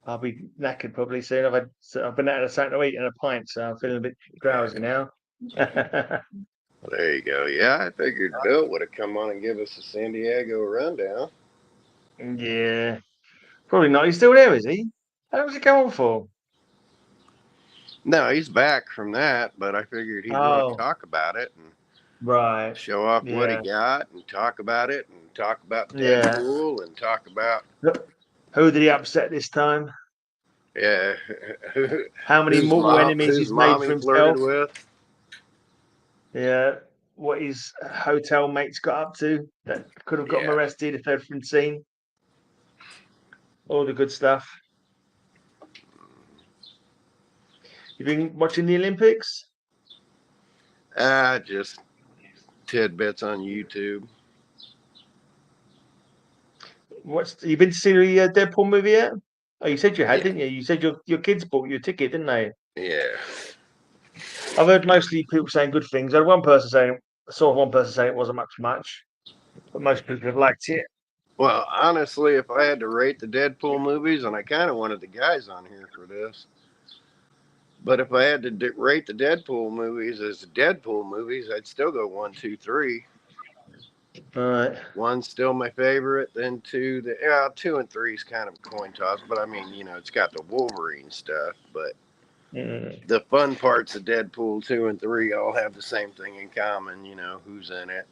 I'll be knackered probably soon. I've been out of something to eat and a pint, so I'm feeling a bit drowsy now. There you go. Yeah, I figured Bill would have come on and give us a San Diego rundown. Yeah, probably not. He's still there, is he? How long was he going for? No, he's back from that, but I figured he'd want to talk about it and show off what he got and talk about it and talk about Deadpool and talk about who did he upset this time? Yeah. How many mortal enemies he's made for himself? With? Yeah. What his hotel mates got up to that could have got him arrested if they'd been seen. All the good stuff. You been watching the Olympics? Just tidbits on YouTube. You been to see the Deadpool movie yet? Oh, you said you had, didn't you? You said your kids bought you a ticket, didn't they? Yeah. I've heard mostly people saying good things. I saw one person saying it wasn't much, but most people have liked it. Well, honestly, if I had to rate the Deadpool movies, and I kind of wanted the guys on here for this, but if I had to rate the Deadpool movies as Deadpool movies, I'd still go 1, 2, 3. All right. 1's still my favorite. Then 2, 2 and 3 is kind of a coin toss. But I mean, it's got the Wolverine stuff. But the fun parts of Deadpool 2 and 3 all have the same thing in common. Who's in it,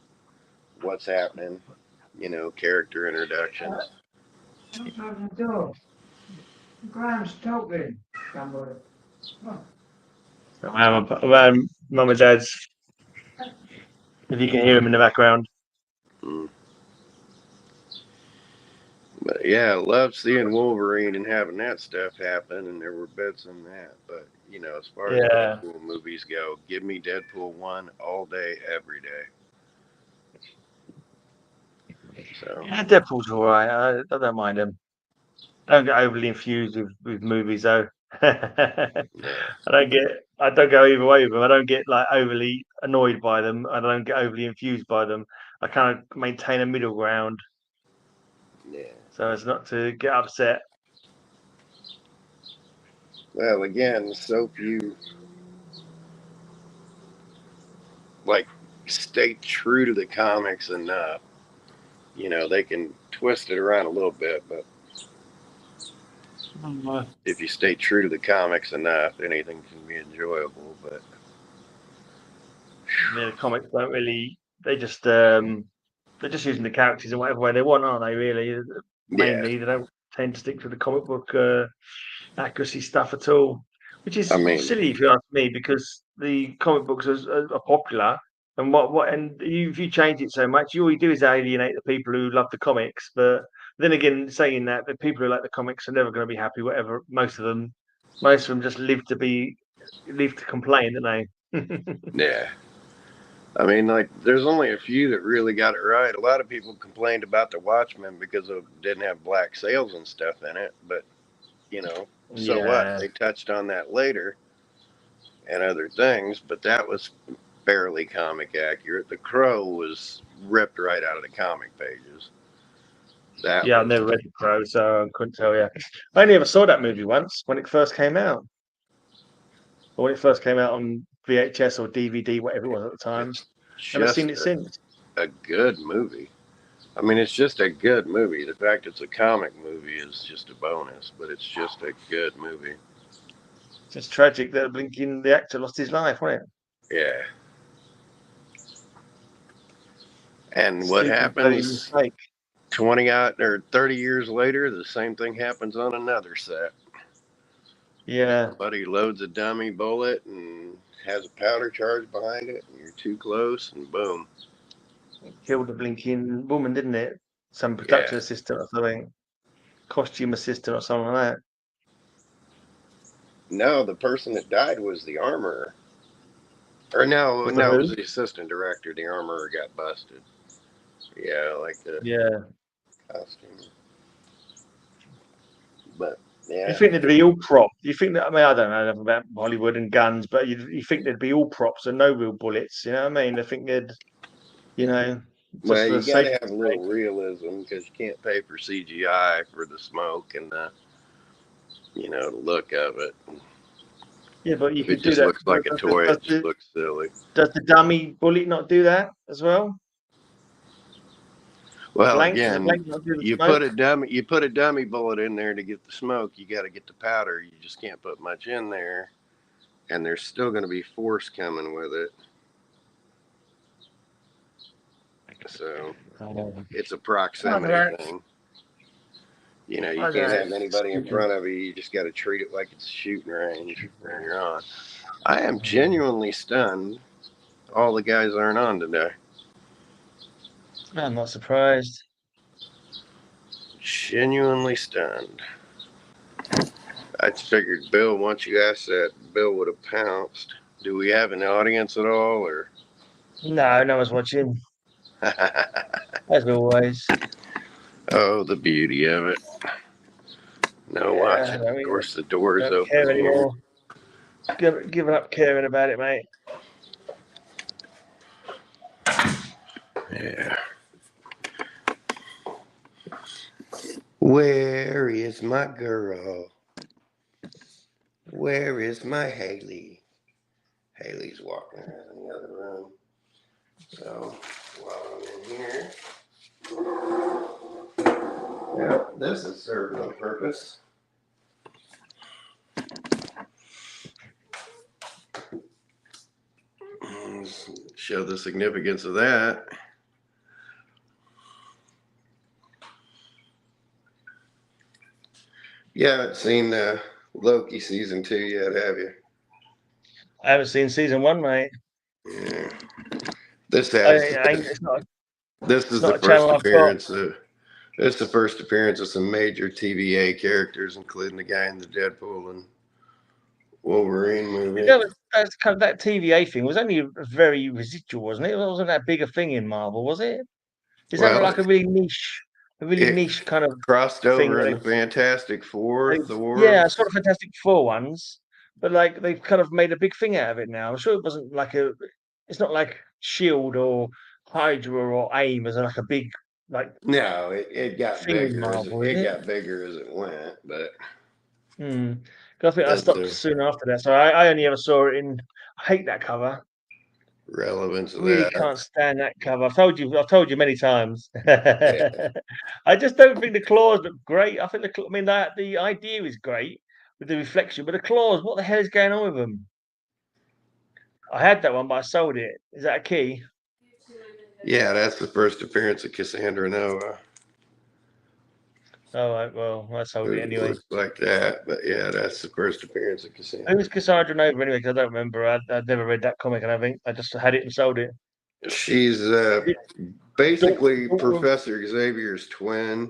what's happening, character introductions. Graham's talking. Around Mum and Dad's. If you can hear him in the background. But yeah, I love seeing Wolverine and having that stuff happen, and there were bits in that. But as far as Deadpool movies go, give me Deadpool 1 all day, every day. So yeah, Deadpool's all right. I don't mind him. I don't get overly infused with movies though. I don't go either way with them. I don't get like overly annoyed by them. I don't get overly infused by them. I kind of maintain a middle ground. Yeah. So as not to get upset. Well, again, so few stay true to the comics enough. They can twist it around a little bit, but if you stay true to the comics enough, anything can be enjoyable. But the comics don't really. They're just using the characters in whatever way they want, aren't they? Really, mainly they don't tend to stick to the comic book accuracy stuff at all, which is silly if you ask me, because the comic books are popular. And if you change it so much, all you do is alienate the people who love the comics. But then again, saying that, the people who like the comics are never going to be happy. Whatever, most of them just live to complain, don't they? Yeah. I mean, there's only a few that really got it right. A lot of people complained about the Watchmen because it didn't have black sails and stuff in it. But, what? They touched on that later and other things, but that was fairly comic accurate. The Crow was ripped right out of the comic pages. I've never read The Crow, so I couldn't tell you. I only ever saw that movie once when it first came out. Or when it first came out on VHS or DVD, whatever it was at the time. Never seen it since. A good movie. I mean, it's just a good movie. The fact it's a comic movie is just a bonus, but it's just a good movie. It's just tragic that the actor lost his life, wasn't it? Yeah. And what happens 20 or 30 years later, the same thing happens on another set. Yeah. Somebody loads a dummy bullet and has a powder charge behind it, and you're too close, and boom. It killed a blinking woman, didn't it? Some production assistant or something. Costume assistant or something like that. No, the person that died was the armorer. Or no, it was the assistant director. The armorer got busted. Yeah, like the costume. But yeah, you think they'd be all prop? You think that? I mean, I don't know enough about Hollywood and guns, but you think they'd be all props and no real bullets. You know what I mean? I think they'd, Well, for you got to safety. have a little realism because you can't pay for CGI for the smoke and the look of it. Yeah, but you If it could do just that. looks like a toy, it just looks silly. Does the dummy bullet not do that as well? Well, Does the again, blank not do the you smoke? put a dummy bullet in there to get the smoke. You got to get the powder. You just can't put much in there, and there's still going to be force coming with it. So it's a proximity thing. You can't have anybody in front of you. You just got to treat it like it's shooting range when you're on. I am genuinely stunned. All the guys aren't on today. I'm not surprised. Genuinely stunned. I figured Bill, once you asked that, Bill would have pounced. Do we have an audience at all, or? No one's watching. As always. Oh, the beauty of it. No watching. Of course, the door is open. Care anymore. Giving up caring about it, mate. Yeah. Where is my girl? Where is my Haley? Haley's walking around in the other room. So while I'm in here, yeah, this is serving a purpose. Show the significance of that. You haven't seen Loki season 2 yet, have you? I haven't seen season 1, mate. Yeah. This is the first appearance of. It's the first appearance of some major TVA characters, including the guy in the Deadpool and Wolverine movie. That's kind of, that TVA thing was only very residual, wasn't it? It wasn't that big a thing in Marvel, was it? Is that like a really niche kind of crossed over thing? in the Fantastic Four, Thor? Yeah, I saw the Fantastic Four ones, but like they've kind of made a big thing out of it now. I'm sure it wasn't like it's not like Shield or Hydra or AIM as like a big No, it got bigger. Marvel, it got bigger as it went, but. I think I stopped soon after that, so I only ever saw it in. I hate that cover. Relevance of really that. Can't stand that cover. I've told you many times. I just don't think the claws look great. I think the idea is great with the reflection, but the claws, what the hell is going on with them? I had that one, but I sold it. Is that a key? Yeah, that's the first appearance of Cassandra Nova. Oh, right, well, I sold it anyway. Looks like that, but yeah, that's the first appearance of Cassandra. Who's Cassandra Nova anyway? Because I don't remember. I'd never read that comic, and I think I just had it and sold it. She's basically Professor Xavier's twin.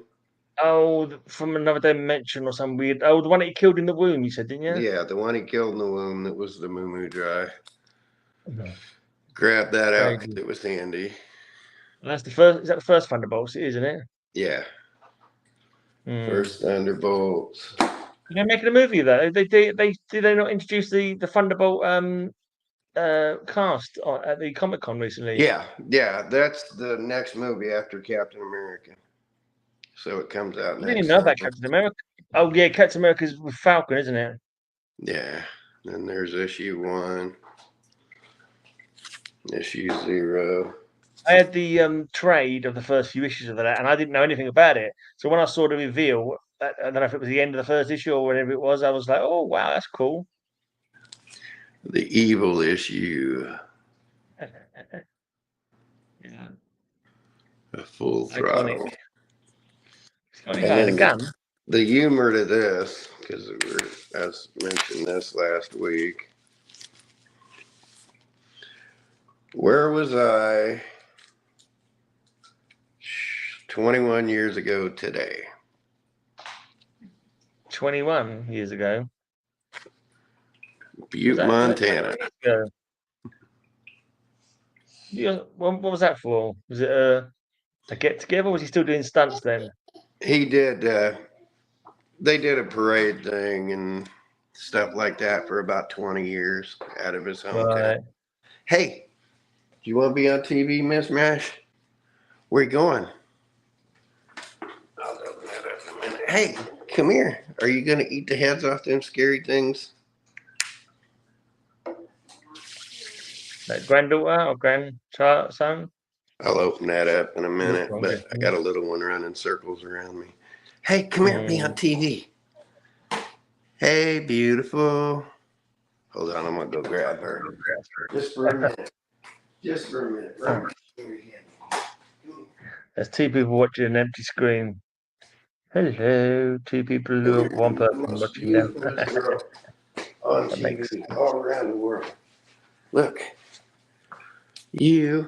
Oh, from another dimension or some weird. Oh, the one that he killed in the womb, you said, didn't you? Yeah, the one he killed in the womb. That was the Moo Dry. Grab that out because it was handy. And that's the first. Is that the first Thunderbolts? It is, isn't it? Yeah. First Thunderbolts. They're making a movie of that. Did they not introduce the Thunderbolt cast at the Comic-Con recently? Yeah, that's the next movie after Captain America. So it comes out next. I didn't know about Captain America. Oh yeah, Captain America's with Falcon, isn't it? Yeah. Then there's issue 1. Issue 0. I had the trade of the first few issues of that, and I didn't know anything about it. So when I saw the reveal, I don't know if it was the end of the first issue or whatever it was, I was like, "Oh wow, that's cool." The evil issue. Yeah. A full throttle. And a gun. The humor to this, because as mentioned this last week. Where was I 21 years ago today? 21 years ago. Butte, Montana. Yeah, what was that for? Was it a get together? Or was he still doing stunts then? He did. They did a parade thing and stuff like that for about 20 years out of his hometown. Right. Hey, do you want to be on TV, Miss Mash? Where you going? I'll open that up in a minute. Hey, come here. Are you going to eat the heads off them scary things? That granddaughter or grandson? I'll open that up in a minute, I'm but I guessing. got a little one running circles around me. Hey, come here, be on TV. Hey, beautiful. Hold on, I'm going to go grab her. Just for a minute. Just for a minute. Right here. There's two people watching an empty screen. Hello, two people, one person watching them. Girl on That TV makes sense. all around the world. Look, there's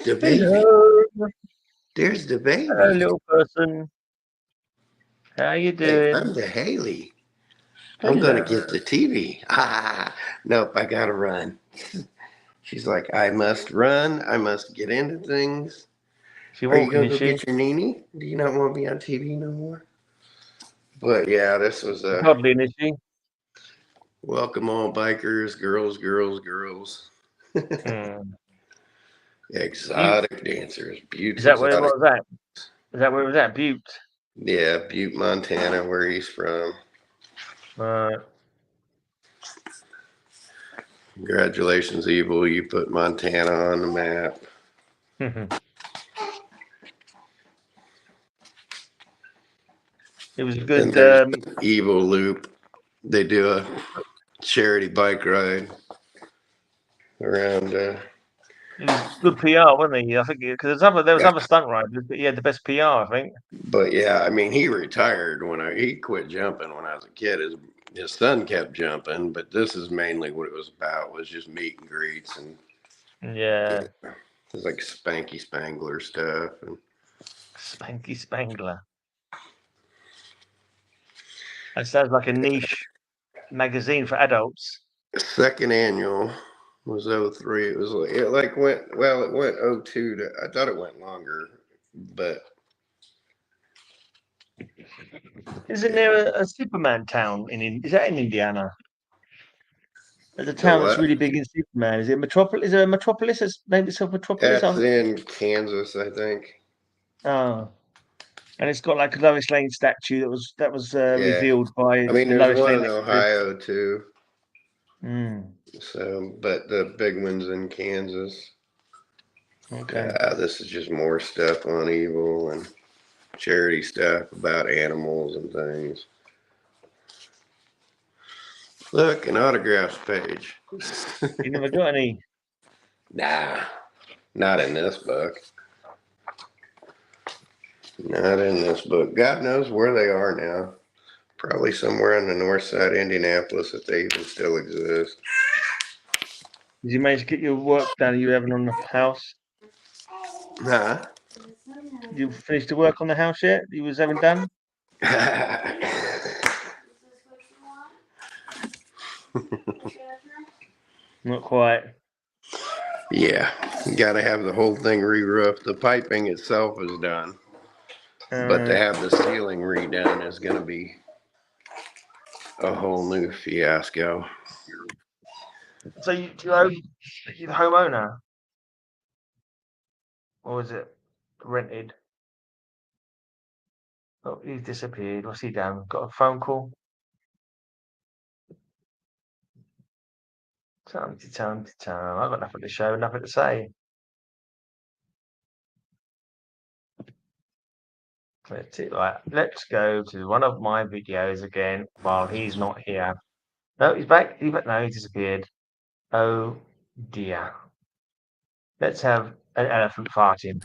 the baby. Hello. There's the baby. Hello, little person. How you doing? Hey, I'm the Haley. I'm going to get the TV. Nope, I got to run. She's like, I must run. I must get into things. She Are you walking, going to is go she? get your Nini? Do you not want to be on TV no more? But yeah, this was a Toddling, is she? welcome all bikers, girls. Exotic dancers, Butte. Is that where it was at? Is that where it was at? Butte? Yeah, Butte, Montana, where he's from. Congratulations, Evil. You put Montana on the map. It was a And good. there's Evil Loop. They do a charity bike ride around. It was good PR, wasn't he? I think because there was other stunt riders, but he had the best PR, I think. But yeah, I mean, he retired he quit jumping when I was a kid. His son kept jumping, but this is mainly what it was about, was just meet and greets and Yeah. it was like Spanky Spangler stuff. And Spanky Spangler. That sounds like a niche magazine for adults. the second annual was 03. It was it went 02 to, I thought it went longer, but Isn't there a Superman town is that in Indiana? There's a the town that's what? really big in Superman. Is it Metropolis? Is there a Metropolis that's named itself Metropolis? That's in Kansas, I think. Oh. And it's got like a Lois Lane statue that was Yeah. revealed by I mean, the there's Lois one Lane. in Ohio too. Mm. So, but the big one's in Kansas. Okay. This is just more stuff on Evil and charity stuff about animals and things. Look, an autographs page. You never got any? Nah, not in this book. Not in this book. God knows where they are now. Probably somewhere on the north side of Indianapolis, if they even still exist. Did you manage to get your work done you having on the house? Huh? You finished the work on the house yet? You was having done? Not quite. Yeah, you gotta have the whole thing re-roofed. The piping itself is done, but to have the ceiling redone is gonna be a whole new fiasco. So you're the homeowner? Or was it rented? Oh, he's disappeared. What's he done? Got a phone call? Time. I've got nothing to show, nothing to say. Let's go to one of my videos again while he's not here. No, he's back. No, he disappeared. Oh dear. Let's have an elephant farting.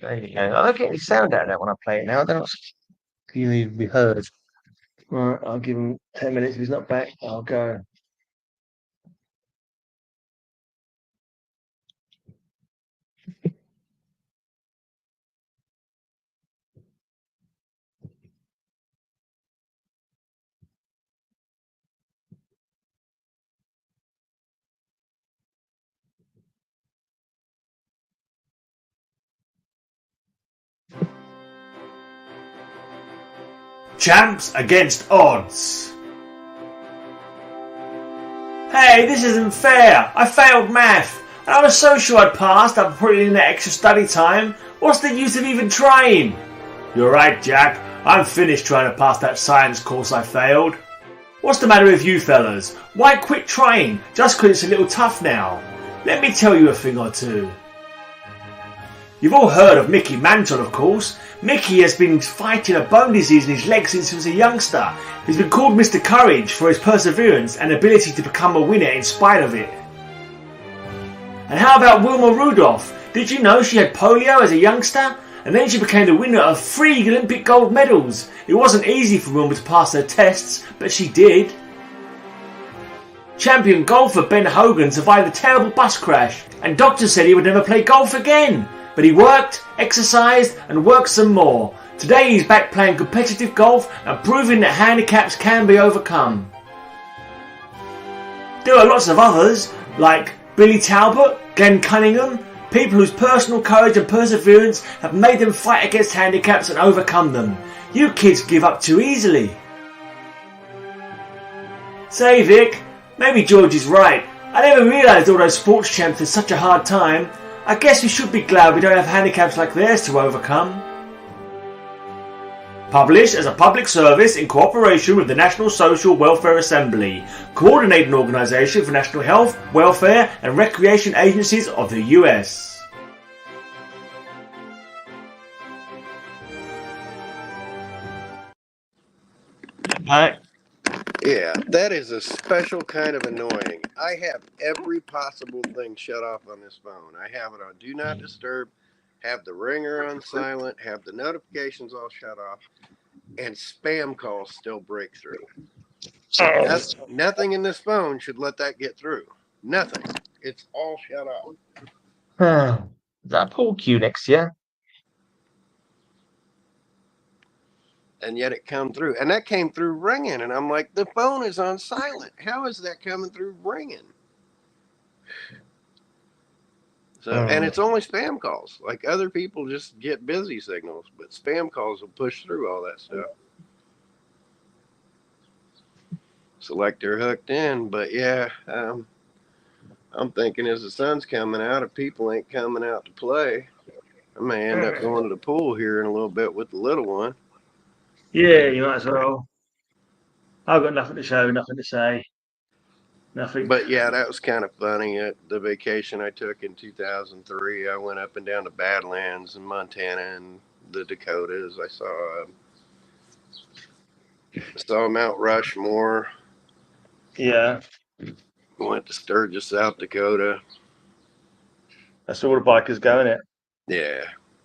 There you go. I don't get any sound out of that when I play it now. I don't know if you need to be heard. Right, I'll give him 10 minutes. If he's not back, I'll go. Champs against odds. Hey, this isn't fair. I failed math. And I was so sure I'd passed after putting in that extra study time. What's the use of even trying? You're right, Jack. I'm finished trying to pass that science course I failed. What's the matter with you fellas? Why quit trying just 'cause it's a little tough now? Let me tell you a thing or two. You've all heard of Mickey Mantle, of course. Mickey has been fighting a bone disease in his leg since he was a youngster. He's been called Mr. Courage for his perseverance and ability to become a winner in spite of it. And how about Wilma Rudolph? Did you know she had polio as a youngster? And then she became the winner of 3 Olympic gold medals. It wasn't easy for Wilma to pass her tests, but she did. Champion golfer Ben Hogan survived a terrible bus crash, and doctors said he would never play golf again. But he worked, exercised, and worked some more. Today he's back playing competitive golf and proving that handicaps can be overcome. There are lots of others, like Billy Talbot, Glenn Cunningham, people whose personal courage and perseverance have made them fight against handicaps and overcome them. You kids give up too easily. Say Vic, maybe George is right. I never realised all those sports champs had such a hard time. I guess we should be glad we don't have handicaps like theirs to overcome. Published as a public service in cooperation with the National Social Welfare Assembly, coordinating organisation for national health, welfare and recreation agencies of the US. Right. Yeah, that is a special kind of annoying. I have every possible thing shut off on this phone. I have it on Do Not Disturb, have the ringer on silent, have the notifications all shut off, and spam calls still break through. Nothing in this phone should let that get through. Nothing. It's all shut off. Is that a pool cue next year? And yet it come through. And that came through ringing. And I'm like, the phone is on silent. How is that coming through ringing? So, and it's only spam calls. Like other people just get busy signals, but spam calls will push through all that stuff. Select they're hooked in. But yeah, I'm thinking as the sun's coming out, if people ain't coming out to play, I may end up going to the pool here in a little bit with the little one. Yeah, you might as well. I've got nothing to show, nothing to say. Nothing. But yeah, that was kind of funny. At the vacation I took in 2003, I went up and down the Badlands in Montana and the Dakotas. I saw Mount Rushmore. Yeah. Went to Sturgis, South Dakota. That's all the bikers go, innit? Yeah.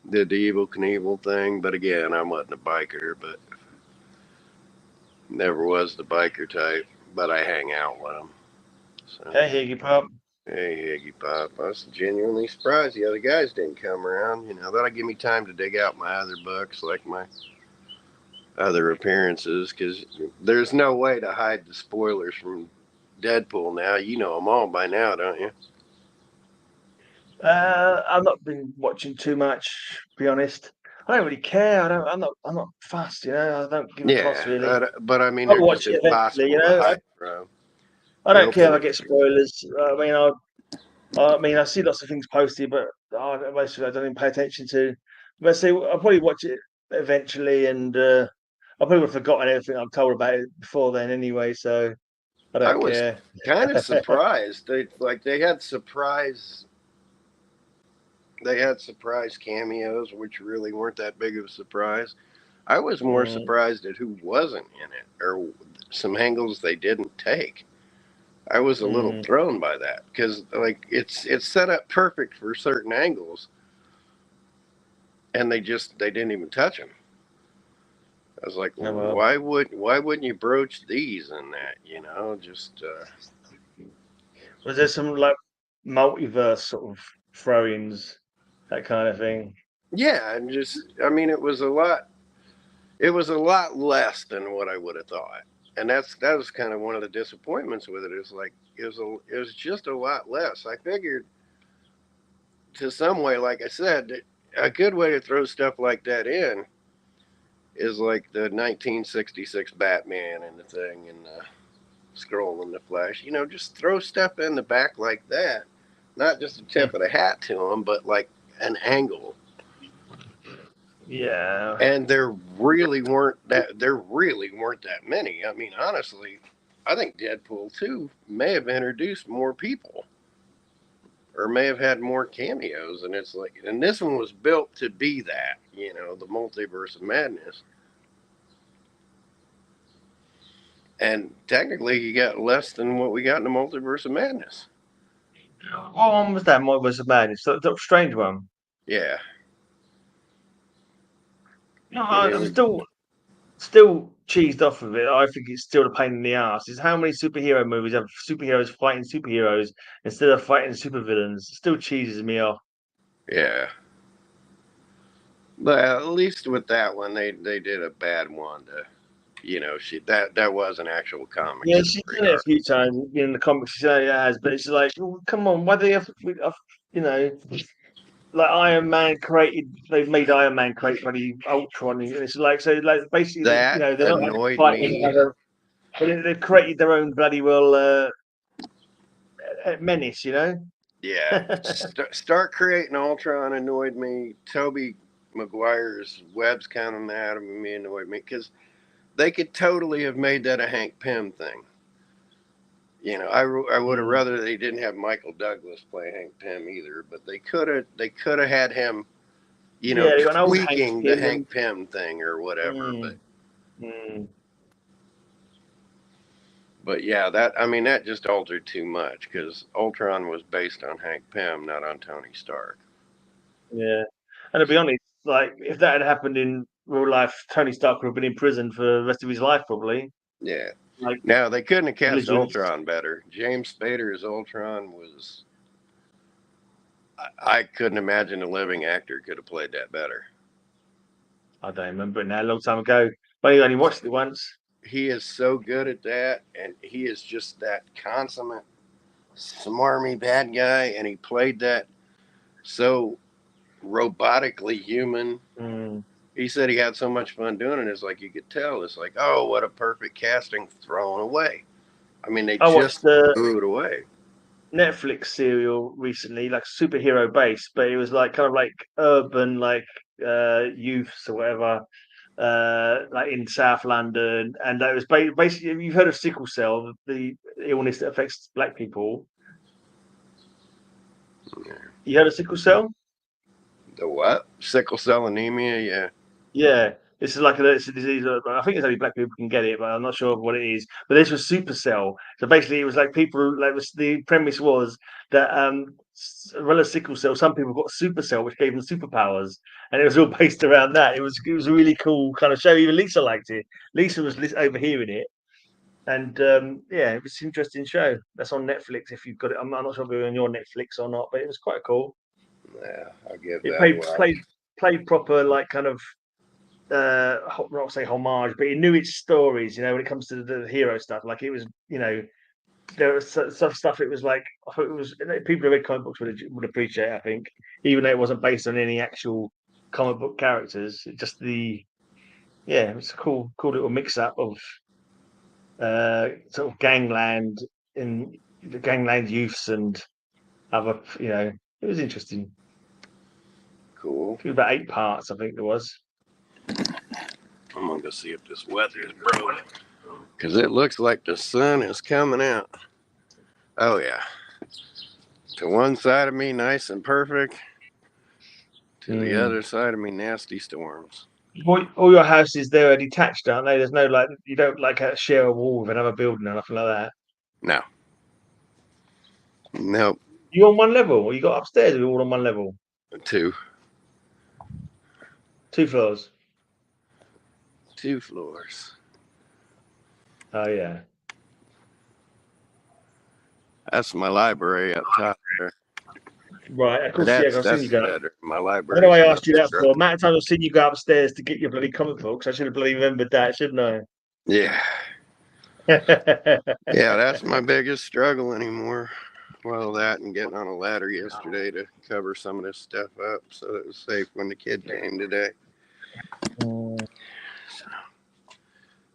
Did the Evel Knievel thing, but again, I wasn't a biker, but never was the biker type, but I hang out with them. So, Hey, Higgy Pop. hey, Iggy Pop. I was genuinely surprised the other guys didn't come around. You know, that'll give me time to dig out my other books, like my other appearances, because there's no way to hide the spoilers from Deadpool now. You know them all by now, don't you? I've not been watching too much, to be honest. I don't really care. I'm not fussed, you know. I don't give a toss really. But I mean, I'll they're watch just it impossible eventually, you know. to hide from. I don't care if I get spoilers. I mean, I see lots of things posted, but most of it I don't even pay attention to. But see, I'll probably watch it eventually, and I probably would have forgotten everything I'm told about it before then anyway. So I don't care. Kind of surprised. They had surprise. They had surprise cameos, which really weren't that big of a surprise. I was more surprised at who wasn't in it, or some angles they didn't take. I was a little thrown by that because, like, it's set up perfect for certain angles, and they didn't even touch them. I was like, why wouldn't you broach these in that? You know, just. Was there some like multiverse sort of throw-ins, that kind of thing? Yeah, and I mean, it was a lot less than what I would have thought. And that was kind of one of the disappointments with it. It was just a lot less. I figured to some way, like I said, a good way to throw stuff like that in is like the 1966 Batman and the Thing and Scroll and the Flash. You know, just throw stuff in the back like that. Not just a tip of the hat to them, but like an angle. Yeah. And there really weren't that many. I mean, honestly, I think Deadpool 2 may have introduced more people. Or may have had more cameos, and it's like, and this one was built to be that, you know, the multiverse of madness. And technically, you got less than what we got in the multiverse of madness. What one was that? Multiverse of Madness? The strange one. Yeah. No, I mean, I'm still cheesed off of it. I think it's still a pain in the ass. Is how many superhero movies have superheroes fighting superheroes instead of fighting supervillains? It still cheeses me off. yeah. But at least with that one, they did a bad one to, you know, that was an actual comic. Yeah, she's done it a few times in the comics. She said it has, but it's like, well, come on, why do they have, you know, like Iron Man created? They've made Iron Man create bloody Ultron. And it's like, so like basically, That you know, they're not annoyed fighting me. other, but they've created their own bloody menace, you know. Yeah. Start creating Ultron annoyed me. Tobey Maguire's webs coming out of me annoyed me because they could totally have made that a Hank Pym thing. You know, I would have rather they didn't have Michael Douglas play Hank Pym either, but they could have had him, you know, tweaking the Hank Pym thing or whatever. But yeah, that just altered too much because Ultron was based on Hank Pym, not on Tony Stark. Yeah, and to be honest, like if that had happened in real life, Tony Stark would have been in prison for the rest of his life, probably. Yeah. Like, now they couldn't have cast Ultron better. James Spader's Ultron was. I couldn't imagine a living actor could have played that better. I don't remember it now, a long time ago. But I only watched it once. He is so good at that, and he is just that consummate, smarmy bad guy, and he played that so robotically human. He said he had so much fun doing it. It's like you could tell. It's like, oh, what a perfect casting thrown away. I mean, they just threw it away. Netflix serial recently, like superhero based, but it was like kind of like urban, like youths or whatever, like in South London, and it was basically. You've heard of sickle cell, the illness that affects black people. Yeah. You heard of sickle cell? The what? Sickle cell anemia? Yeah. Yeah. This is like it's a disease. I think it's only black people can get it, but I'm not sure what it is. But this was supercell. So basically, it was like people. Like the premise was that as well as sickle cell, some people got supercell, which gave them superpowers, and it was all based around that. It was a really cool kind of show. Even Lisa liked it. Lisa was overhearing it, and yeah, it was an interesting show. That's on Netflix if you've got it. I'm not sure if it's on your Netflix or not, but it was quite cool. Yeah, I'll give it that. played proper, like kind of. Not say homage, but he knew its stories. You know, when it comes to the hero stuff, like it was, you know, there was some stuff. It was like I thought it was people who read comic books would appreciate. I think, even though it wasn't based on any actual comic book characters, just it's a cool little mix up of sort of gangland in the gangland youths and other. You know, it was interesting. Cool. About 8 parts, I think there was. I'm gonna go see if this weather is broken, because it looks like the sun is coming out. Oh yeah. To one side of me, nice and perfect. To the other side of me, nasty storms. All your houses there are detached, aren't they? There's no like you don't like share a wall with another building or nothing like that. No. Nope. You on one level, or you got upstairs? Or you all on one level? 2. 2 floors. 2 floors. Oh yeah. That's my library up top there. Right, of course. I've seen you go. Better. My library. I know I asked you that for. Amount of times I've seen you go upstairs to get your bloody comic books. I should have bloody remembered that, shouldn't I? Yeah. Yeah, that's my biggest struggle anymore. Well, that and getting on a ladder yesterday to cover some of this stuff up so it was safe when the kid came today.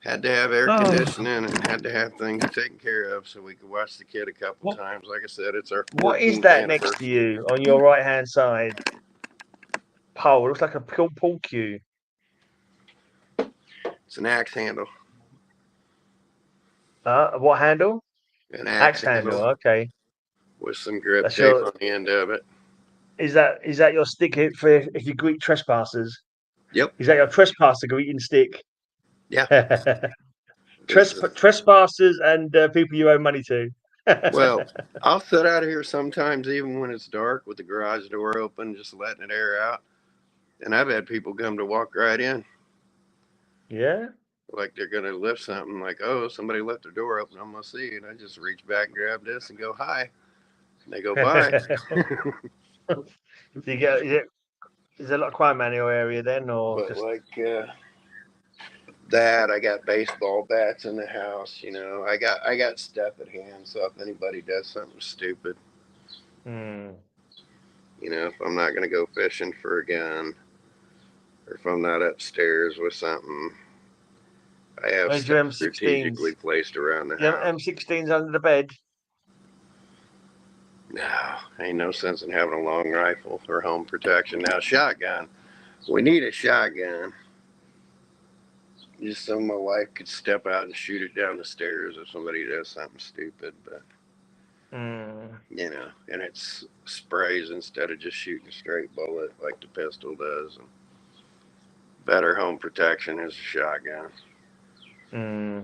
Had to have air Oh. conditioning and had to have things taken care of so we could watch the kid a couple times. Like I said, it's our 14th What is that next to you on your right hand side? Pole. It looks like a pull cue. It's an axe handle. What handle? An Axe handle. Okay. with some grip That's tape your- on the end of it. Is that your stick for if you greet trespassers? Yep. Is that your trespasser greeting stick? Yeah. Trespassers and people you owe money to. Well, I'll sit out here sometimes, even when it's dark, with the garage door open, just letting it air out. And I've had people come to walk right in. Yeah. Like they're going to lift something, like, oh, somebody left their door open, I'm going to see. And I just reach back, grab this, and go, hi. And they go, bye. Do you get, is there a lot of crime in your area then? Or But just... like that, I got baseball bats in the house, you know. I got stuff at hand, so if anybody does something stupid, you know, if I'm not going to go fishing for a gun, or if I'm not upstairs with something, I have Where's your stuff strategically placed around the house. M16s under the bed? No, ain't no sense in having a long rifle for home protection. Now, shotgun. We need a shotgun. Just so my wife could step out and shoot it down the stairs if somebody does something stupid. But, you know, and it sprays instead of just shooting a straight bullet like the pistol does. And better home protection is a shotgun.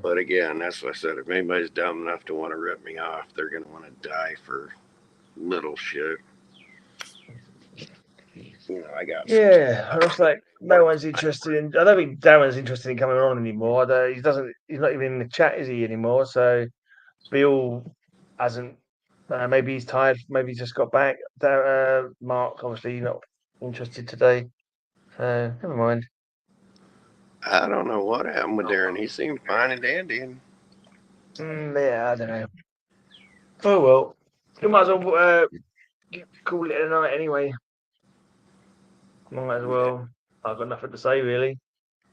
But again, that's what I said. If anybody's dumb enough to want to rip me off, they're going to want to die for little shit. You know, I got. Yeah, it looks like no one's interested in. I don't think Darren's interested in coming on anymore. He doesn't. He's not even in the chat, is he anymore? So Bill hasn't. Maybe he's tired. Maybe he's just got back. Mark, obviously, not interested today. So never mind. I don't know what happened with Darren. He seemed fine and dandy. Yeah, I don't know. Oh well, we might as well call it a night anyway. Might as well. I've got nothing to say really.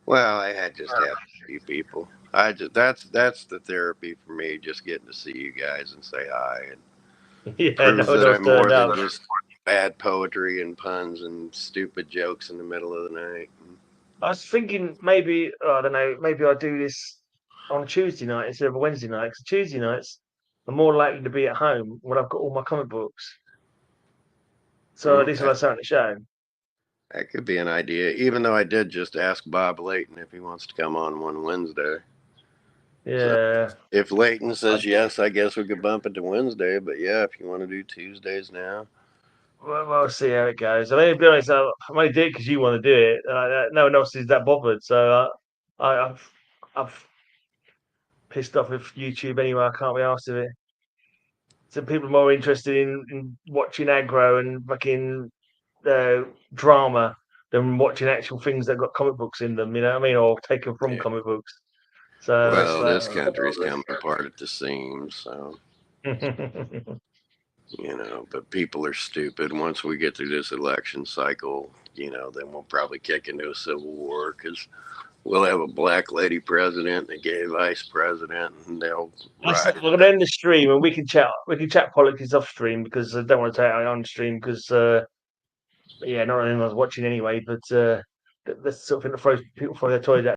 Well, I just have a few people. That's the therapy for me, just getting to see you guys and say hi and proves that I'm more than just bad poetry and puns and stupid jokes in the middle of the night. I was thinking maybe I don't know. Maybe I'll do this on a Tuesday night instead of a Wednesday night. Because Tuesday nights I'm more likely to be at home when I've got all my comic books. So at least when I start the show. That could be an idea, even though I did just ask Bob Layton if he wants to come on one Wednesday. Yeah. So if Layton says yes, I guess we could bump it to Wednesday. But yeah, if you want to do Tuesdays now. Well, we'll see how it goes. I mean, to be honest, I only did it because you want to do it. No one else is that bothered. So I've pissed off with YouTube anyway. I can't be asked of it. So people are more interested in watching aggro and fucking drama than watching actual things that got comic books in them, you know what I mean, or taken from comic books. So well, this country's coming apart at the seams, so you know. But people are stupid. Once we get through this election cycle, you know, then we'll probably kick into a civil war because we'll have a black lady president and a gay vice president, and they'll. We're gonna end the stream and we can chat. We can chat politics off stream because I don't want to take it on stream because. Yeah, not anyone's watching anyway, but that's sort of thing that throws people throw their toys out